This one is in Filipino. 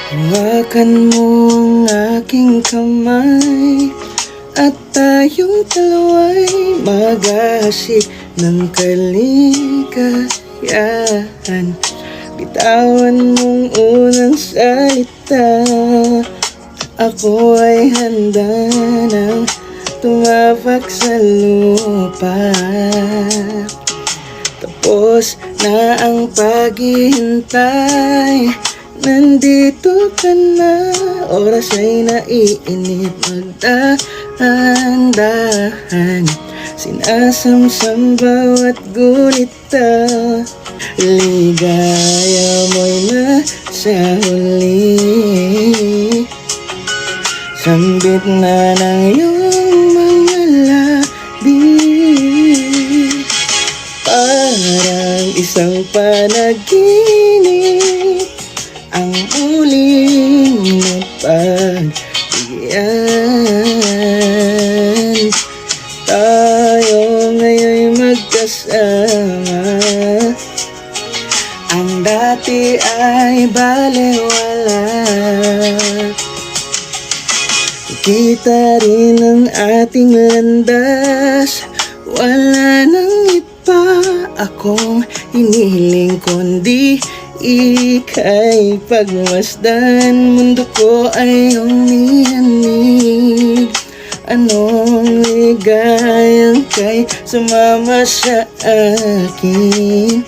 Hawakan mo ang aking kamay at tayong dalawa'y maghahasik ng kaligayahan. Bitawan mong unang salita, ako ay handa nang tumapag sa lupa. Tapos na ang paghihintay, nandito ka na, oras ay naiinit. Magdahan-dahan, sinasamsam bawat gulita. Ligaya mo'y nasa huli, sambit na ng iyong mga labi. Parang isang panaginip ang muling napagbiyan. Tayo ngayon'y magkasama, ang dati ay balewala. Kita rin ang ating landas, wala nang iba akong hinihiling kundi ika'y pagmasdan. Mundo ko ay iyong niyanig, anong ligayang kay sumama sa akin.